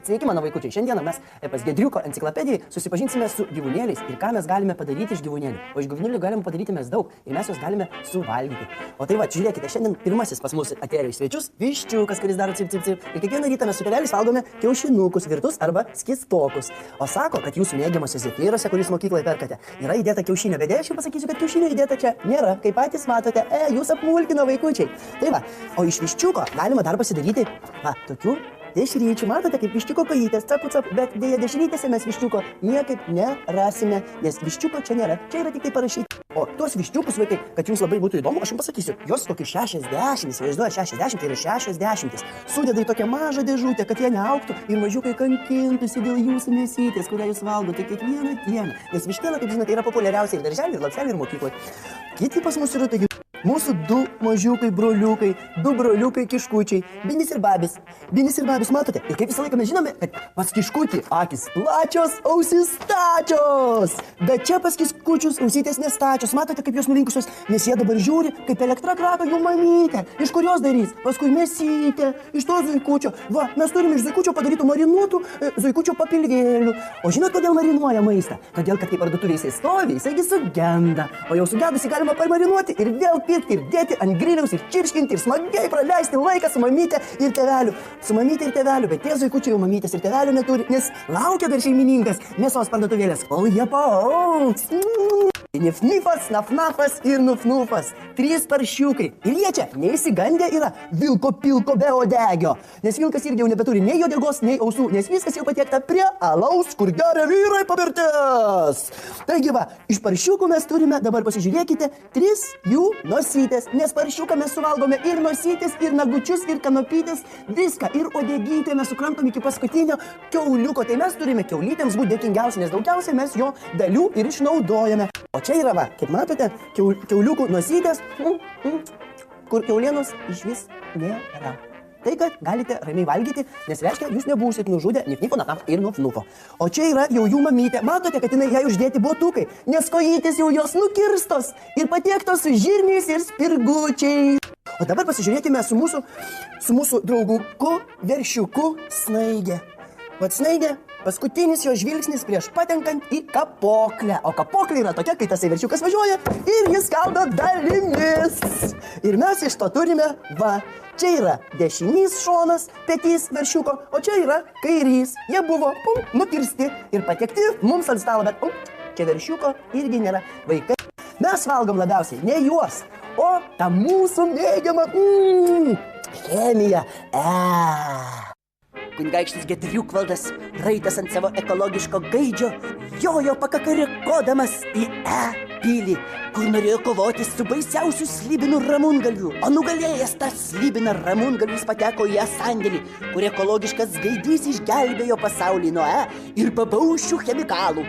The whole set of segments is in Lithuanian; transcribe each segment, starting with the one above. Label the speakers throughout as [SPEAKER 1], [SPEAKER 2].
[SPEAKER 1] Sveiki, mano vaikučiai. Šiandieną mes pas Gedriuko enciklopedijai susipažinsime su gyvūnėliais ir ką mes galime padaryti iš gyvūnėlių. O iš gyvūnėlių galime padaryti mes daug ir mes juos galime suvalgyti. O tai va, žiūrėkite, šiandien pirmasis pas mus atėjo į svečius viščiukas, kuris daro cip cip cip. Ir kiekvieną rytą mes su tėveliais valgome kiaušinukus virtus arba skistokus. O sako, kad jūsų mėgiamose zefyruose, kuris mokykloje perkate, yra įdėta kiaušinio. Bet aš jums pasakysiu, kad kiaušinio įdėta čia nėra. Kaip patys matote, jūs apmulkino vaikučiai. Tai va, o iš viščiuko galima dar pasidaryti va, tokių dešryčių. Matote, kaip viščiuko kojytės, capu, bet dėja dešrytėse mes viščiuko niekaip nerasime, nes viščiuko čia nėra. Čia yra tik tai parašyti. O tuos viščiukus, vaikai, kad jums labai būtų įdomu, aš jums pasakysiu, jos tokie 60, įsivaizduoja 60, tai yra 60. Sudeda į tokią mažą dėžutę, kad jie neaugtų ir mažiukai kankintųsi dėl jūsų mėsytės, kurią jūs valgote kiekvieną dieną. Nes vištiena, kaip žinote, yra populiariausia ir darželį, ir lapselį, ir mokykloje. Kiti pas mus yra taigi mūsų du mažiukai broliukai, du broliukai kiškučiai, Binis ir Babis. Binis ir Babis, matote? Ir kaip visą laiką mes žinome, kad pas kiškutį akis plačios, ausis stačios. Bet čia pas kiškučius ausytės nestačios. Matote, kaip jos nulinkusios, nes jie dabar žiūri, kaip elektra kraka jų mamytė. Iš kurios darys? Paskui mėsytė, iš to zuikučio. Va, mes turime iš zuikučio padarytų marinuotų zuikučio papilvėlių. O žinot, kodėl marinuoja maistą? Todėl, kad kai parduotuvėje jisai stovi, jisaigi sugenda. O jau sugedusi galima pamarinuoti ir vėl pirkti ir dėti ant griliaus ir čirškinti ir smagiai praleisti laiką su mamyte ir tėveliu. Su mamyte ir tėveliu, bet tie zuikučiai jau mamytės ir tėvelių neturi, nes laukia dar šeimininkas mėsos parduotuvėlės, kol jie paaugs. Nifnifas, nafnafas ir nufnufas. 3 paršiukai. Ir jie čia neįsigandę yra vilko pilko be odegio. Nes vilkas irgi jau nebeturi nei uodegos, nei ausų, nes viskas jau patiekta prie alaus, kur geria vyrai pavirtės. Taigi va, iš paršiukų mes turime, dabar pasižiūrėkite, 3 jų nosytės. Nes paršiuką mes suvalgome ir nosytės, ir nagučius, ir kanopytės, viską. Ir odegytę mes sukramtom iki paskutinio kiauliuko. Tai mes turime kiaulytėms būti dėkingiausi, nes daugiausiai mes jo dalių ir išnaudojame. O čia yra, va, kaip matote, kiauliukų nosytės, kur kiaulienos iš vis nėra. Tai, kad galite ramiai valgyti, nes reiškia, jūs nebūsit nužudę nifnifo, nafnafo ir nufnufo. O čia yra jau jų mamytė. Matote, kad jinai jai uždėti botukai, nes kojytės jau jos nukirstos ir patiektos su žirniais ir spirgučiai. O dabar pasižiūrėkime su mūsų drauguku veršiuku Snaigė. Vat Snaigė, paskutinis jo žvilgsnis prieš patenkant į kapoklę. O kapoklė yra tokia, kai tasai veršiukas važiuoja ir jis skaldo dalimis. Ir mes iš to turime, va, čia yra dešinys šonas, petys veršiuko, o čia yra kairys. Jie buvo nukirsti ir patiekti mums ant stalo, bet čia veršiuko irgi nėra. Vaikai, mes valgom labiausiai ne juos, o tą mūsų mėgiamą chemiją. Kunigaikštis Gedriukvaldas, raitas ant savo ekologiško gaidžio, jojo pakakarikodamas į pilį, kur norėjo kovoti su baisiausiu slibinu Ramungaliu. O nugalėjęs tą slibiną Ramungalius pateko į sandėlį, kur ekologiškas gaidys išgelbėjo pasaulį nuo ir babaušių chemikalų.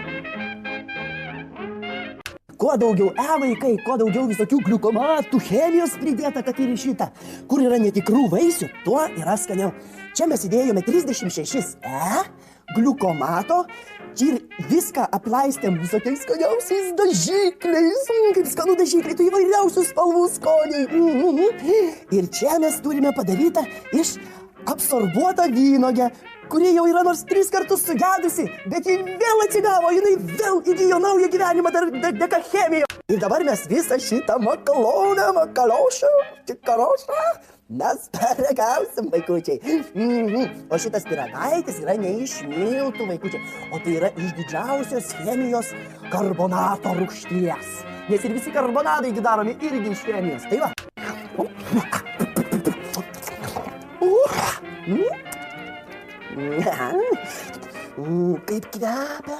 [SPEAKER 1] Kuo daugiau vaikai, kuo daugiau visokių gliukomatų, chemijos pridėta, kad ir šitą. Kur yra netikrų vaisių, tuo yra skaniau. Čia mes įdėjome 36 gliukomato ir viską aplaistėm visokiais skaniausiais dažikliais. Kaip skanų dažikliai, tai įvairiausių spalvų skoniai. Ir čia mes turime padarytą iš absorbuotą vynogę, kuri jau yra nors 3 kartus sugedusi, bet ji vėl atsigavo, jinai vėl įgijo naują gyvenimą dar dėka chemijos. Ir dabar mes visą šitą makalošą, mes paragausim, vaikučiai. O šitas pyragaitis yra ne iš miltų, vaikučiai, o tai yra iš didžiausios chemijos karbonato rūgšties. Nes ir visi karbonatai daromi irgi iš chemijos. Tai va. Kaip kvepia.